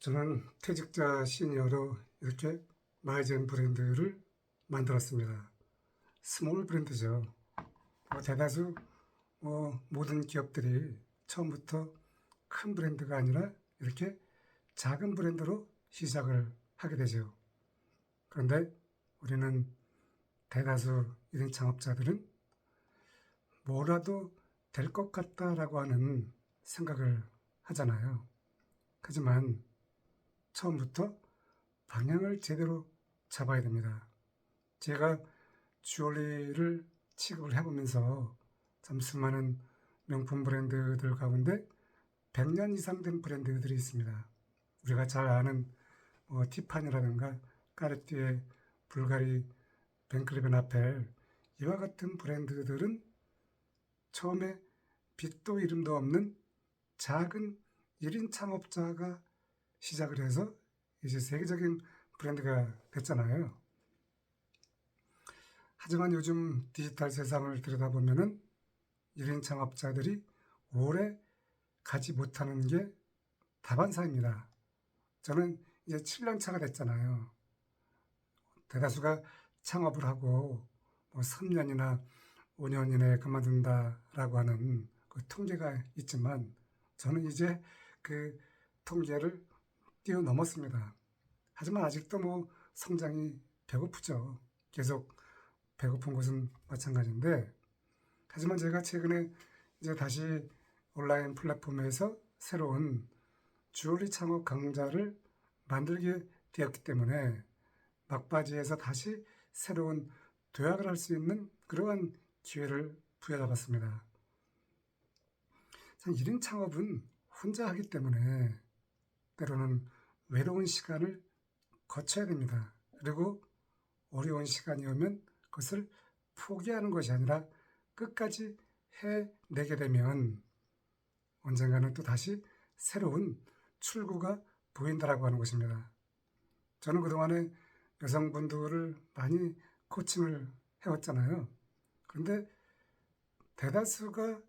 저는 퇴직자 시니어로 이렇게 마이젠 브랜드를 만들었습니다. 스몰 브랜드죠. 대다수 모든 기업들이 처음부터 큰 브랜드가 아니라 이렇게 작은 브랜드로 시작을 하게 되죠. 그런데 우리는 대다수 1인 창업자들은 뭐라도 될 것 같다라고 하는 생각을 하잖아요. 하지만 처음부터 방향을 제대로 잡아야 됩니다. 제가 주얼리를 취급을 해보면서 참 수많은 명품 브랜드들 가운데 100년 이상 된 브랜드들이 있습니다. 우리가 잘 아는 티파니라든가 까르띠에, 불가리, 뱅클리벤 아펠 이와 같은 브랜드들은 처음에 빛도 이름도 없는 작은 1인 창업자가 시작을 해서 이제 세계적인 브랜드가 됐잖아요. 하지만 요즘 디지털 세상을 들여다보면은 1인 창업자들이 오래 가지 못하는 게 다반사입니다. 저는 이제 7년 차가 됐잖아요. 대다수가 창업을 하고 3년이나 5년 이내에 그만둔다라고 하는 그 통계가 있지만 저는 이제 그 통계를 뛰어넘었습니다. 하지만 아직도 성장이 배고프죠. 계속 배고픈 것은 마찬가지인데, 하지만 제가 최근에 이제 다시 온라인 플랫폼에서 새로운 주얼리 창업 강좌를 만들게 되었기 때문에 막바지에서 다시 새로운 도약을 할 수 있는 그러한 기회를 부여잡았습니다. 1인 창업은 혼자 하기 때문에 때로는 외로운 시간을 거쳐야 됩니다. 그리고 어려운 시간이 오면 그것을 포기하는 것이 아니라 끝까지 해내게 되면 언젠가는 또 다시 새로운 출구가 보인다라고 하는 것입니다. 저는 그동안에 여성분들을 많이 코칭을 해왔잖아요. 그런데 대다수가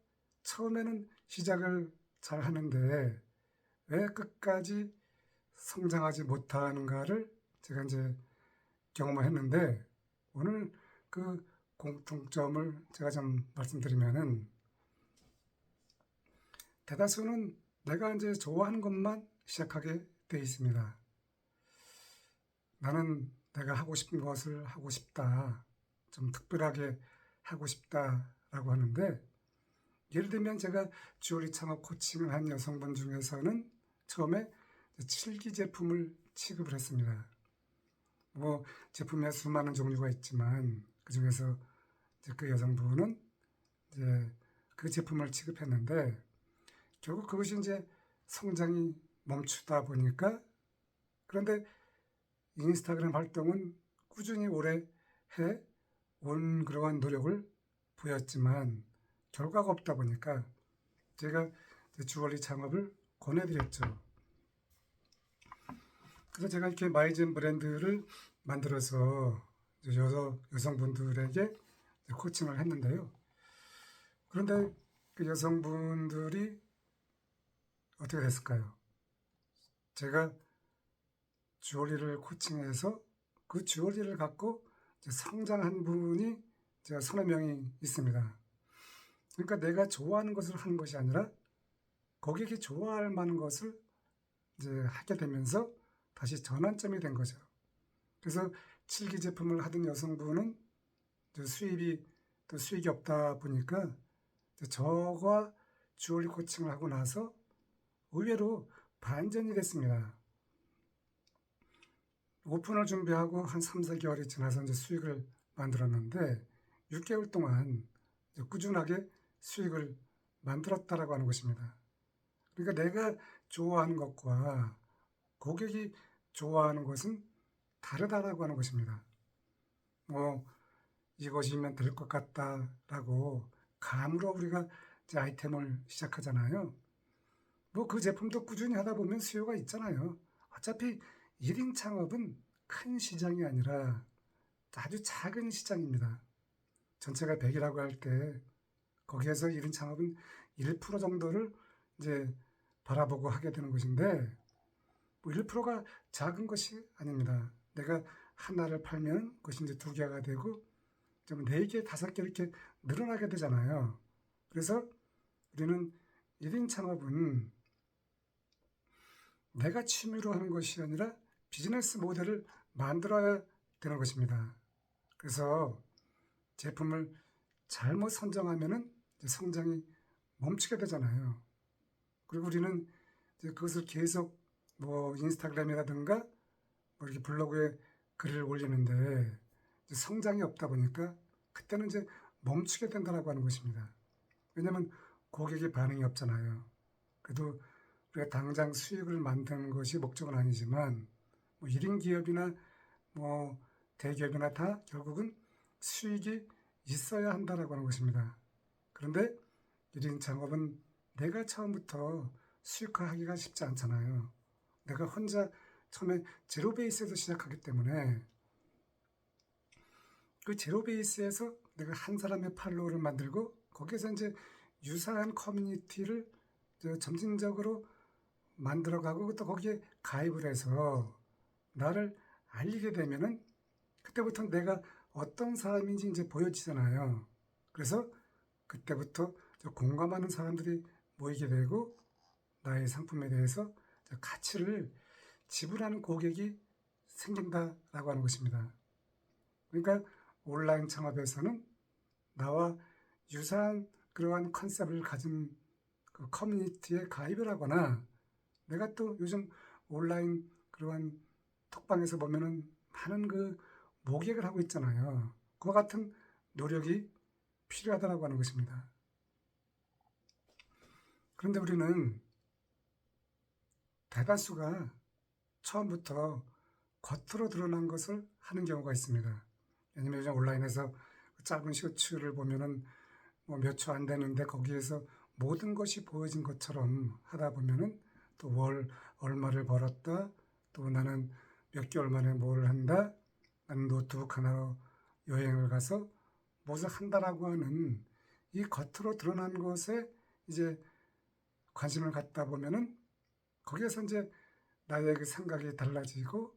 처음에는 시작을 잘 하는데 왜 끝까지 성장하지 못하는가를 제가 이제 경험을 했는데, 오늘 그 공통점을 제가 좀 말씀드리면은, 대다수는 내가 이제 좋아하는 것만 시작하게 돼 있습니다. 나는 내가 하고 싶은 것을 하고 싶다, 좀 특별하게 하고 싶다라고 하는데, 예를 들면 제가 주얼리 창업 코칭을 한 여성분 중에서는 처음에 칠기 제품을 취급을 했습니다. 제품에 수많은 종류가 있지만 그 중에서 그 여성분은 이제 그 제품을 취급했는데, 결국 그것이 이제 성장이 멈추다 보니까, 그런데 인스타그램 활동은 꾸준히 오래 해 온 그러한 노력을 보였지만 결과가 없다 보니까 제가 주얼리 창업을 권해드렸죠. 그래서 제가 이렇게 마이젠 브랜드를 만들어서 여성분들에게 코칭을 했는데요. 그런데 그 여성분들이 어떻게 됐을까요? 제가 주얼리를 코칭해서 그 주얼리를 갖고 성장한 분이 제가 서너 명이 있습니다. 그러니까 내가 좋아하는 것을 하는 것이 아니라 고객이 좋아할 만한 것을 이제 하게 되면서 다시 전환점이 된 거죠. 그래서 칠기 제품을 하던 여성분은 수익이 없다 보니까 저와 주얼리 코칭을 하고 나서 의외로 반전이 됐습니다. 오픈을 준비하고 한 3, 4개월이 지나서 이제 수익을 만들었는데 6개월 동안 꾸준하게 수익을 만들었다라고 하는 것입니다. 그러니까 내가 좋아하는 것과 고객이 좋아하는 것은 다르다라고 하는 것입니다. 이것이면 될 것 같다라고 감으로 우리가 이제 아이템을 시작하잖아요. 그 제품도 꾸준히 하다 보면 수요가 있잖아요. 어차피 1인 창업은 큰 시장이 아니라 아주 작은 시장입니다. 전체가 100이라고 할 때 거기에서 1인 창업은 1% 정도를 이제 바라보고 하게 되는 것인데, 뭐 1%가 작은 것이 아닙니다. 내가 하나를 팔면 그것이 이제 2개가 되고 좀 4개, 5개 이렇게 늘어나게 되잖아요. 그래서 우리는 1인 창업은 내가 취미로 하는 것이 아니라 비즈니스 모델을 만들어야 되는 것입니다. 그래서 제품을 잘못 선정하면은 성장이 멈추게 되잖아요. 그리고 우리는 이제 그것을 계속 뭐 인스타그램이라든가 뭐 이렇게 블로그에 글을 올리는데 이제 성장이 없다 보니까 그때는 이제 멈추게 된다라고 하는 것입니다. 왜냐하면 고객의 반응이 없잖아요. 그래도 우리가 당장 수익을 만드는 것이 목적은 아니지만 뭐 1인 기업이나 뭐 대기업이나 다 결국은 수익이 있어야 한다라고 하는 것입니다. 그런데 1인 창업은 내가 처음부터 수익화하기가 쉽지 않잖아요. 내가 혼자 처음에 제로 베이스에서 시작하기 때문에 그 제로 베이스에서 내가 한 사람의 팔로우를 만들고 거기에서 이제 유사한 커뮤니티를 점진적으로 만들어가고 또 거기에 가입을 해서 나를 알리게 되면은 그때부터 내가 어떤 사람인지 이제 보여지잖아요. 그래서 그때부터 공감하는 사람들이 모이게 되고 나의 상품에 대해서 가치를 지불하는 고객이 생긴다라고 하는 것입니다. 그러니까 온라인 창업에서는 나와 유사한 그러한 컨셉을 가진 그 커뮤니티에 가입을 하거나 내가 또 요즘 온라인 그러한 톡방에서 보면은 많은 그 모객을 하고 있잖아요. 그와 같은 노력이 필요하다고 하는 것입니다. 그런데 우리는 대다수가 처음부터 겉으로 드러난 것을 하는 경우가 있습니다. 왜냐면 요즘 온라인에서 짧은 쇼츠를 보면은 뭐 몇 초 안 되는데 거기에서 모든 것이 보여진 것처럼 하다 보면은 또 월 얼마를 벌었다, 또 나는 몇 개월 만에 뭘 한다, 나는 노트북 하나로 여행을 가서 무엇을 한다라고 하는 이 겉으로 드러난 것에 이제 관심을 갖다 보면은 거기에서 이제 나의 그 생각이 달라지고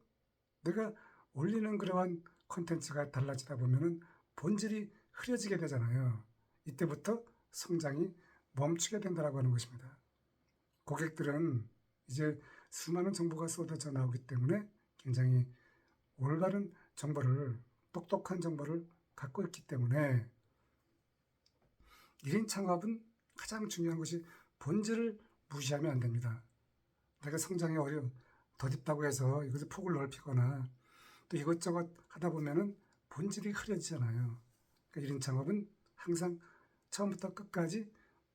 내가 올리는 그러한 콘텐츠가 달라지다 보면은 본질이 흐려지게 되잖아요. 이때부터 성장이 멈추게 된다라고 하는 것입니다. 고객들은 이제 수많은 정보가 쏟아져 나오기 때문에 굉장히 올바른 정보를, 똑똑한 정보를 갖고 있기 때문에 1인 창업은 가장 중요한 것이 본질을 무시하면 안 됩니다. 내가 성장이 더딥다고 해서 이것을 폭을 넓히거나 또 이것저것 하다 보면은 본질이 흐려지잖아요. 그러니까 1인 창업은 항상 처음부터 끝까지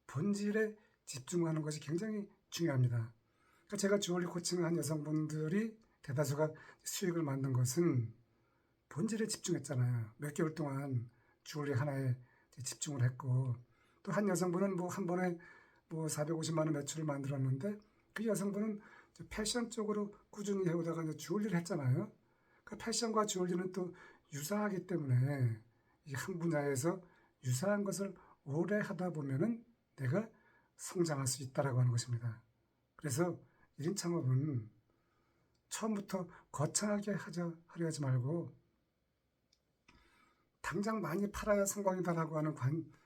본질에 집중하는 것이 굉장히 중요합니다. 그러니까 제가 주얼리 코칭한 여성분들이 대다수가 수익을 만든 것은 본질에 집중했잖아요. 몇 개월 동안 주얼리 하나에 집중을 했고 또 한 여성분은 뭐 한 번에 뭐 450만 원 매출을 만들었는데 그 여성분은 패션 쪽으로 꾸준히 해오다가 이제 주얼리를 했잖아요. 그 패션과 주얼리는 또 유사하기 때문에 이 한 분야에서 유사한 것을 오래 하다 보면은 내가 성장할 수 있다라고 하는 것입니다. 그래서 1인 창업은 처음부터 거창하게 하려 하지 말고 당장 많이 팔아야 성공이다라고 하는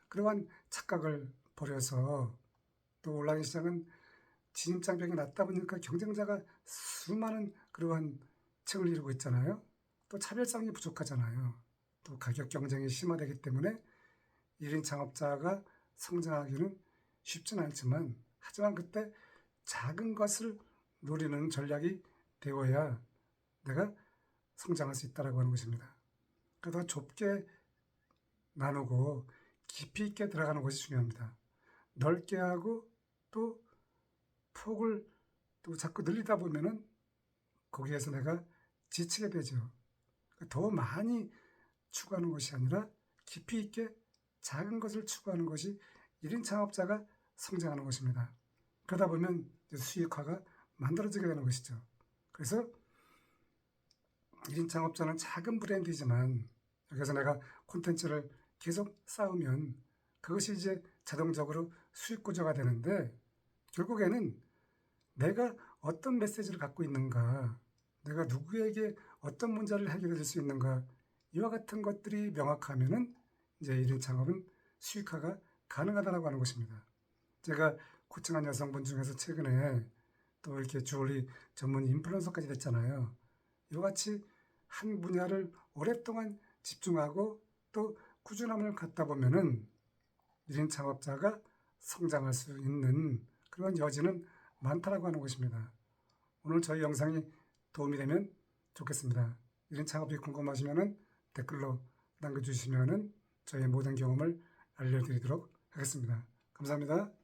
그러한 착각을 버려서 또 온라인 시장은 진입장벽이 낮다 보니까 경쟁자가 수많은 그러한 층을 이루고 있잖아요. 또 차별성이 부족하잖아요. 또 가격 경쟁이 심화되기 때문에 1인 창업자가 성장하기는 쉽지는 않지만 하지만 그때 작은 것을 노리는 전략이 되어야 내가 성장할 수 있다고 하는 것입니다. 그러니까 더 좁게 나누고 깊이 있게 들어가는 것이 중요합니다. 넓게 하고 또 폭을 또 자꾸 늘리다 보면은 거기에서 내가 지치게 되죠. 더 많이 추구하는 것이 아니라 깊이 있게 작은 것을 추구하는 것이 1인 창업자가 성장하는 것입니다. 그러다 보면 수익화가 만들어지게 되는 것이죠. 그래서 1인 창업자는 작은 브랜드이지만 여기서 내가 콘텐츠를 계속 쌓으면 그것이 이제 자동적으로 수익 구조가 되는데 결국에는 내가 어떤 메시지를 갖고 있는가, 내가 누구에게 어떤 문제를 해결해 줄 수 있는가, 이와 같은 것들이 명확하면은 이제 1인 창업은 수익화가 가능하다라고 하는 것입니다. 제가 코칭한 여성분 중에서 최근에 또 이렇게 주얼리 전문 인플루언서까지 됐잖아요. 이와 같이 한 분야를 오랫동안 집중하고 또 꾸준함을 갖다 보면은 1인 창업자가 성장할 수 있는 그런 여지는 많다라고 하는 것입니다. 오늘 저희 영상이 도움이 되면 좋겠습니다. 1인 창업이 궁금하시면은 댓글로 남겨주시면은 저의 모든 경험을 알려드리도록 하겠습니다. 감사합니다.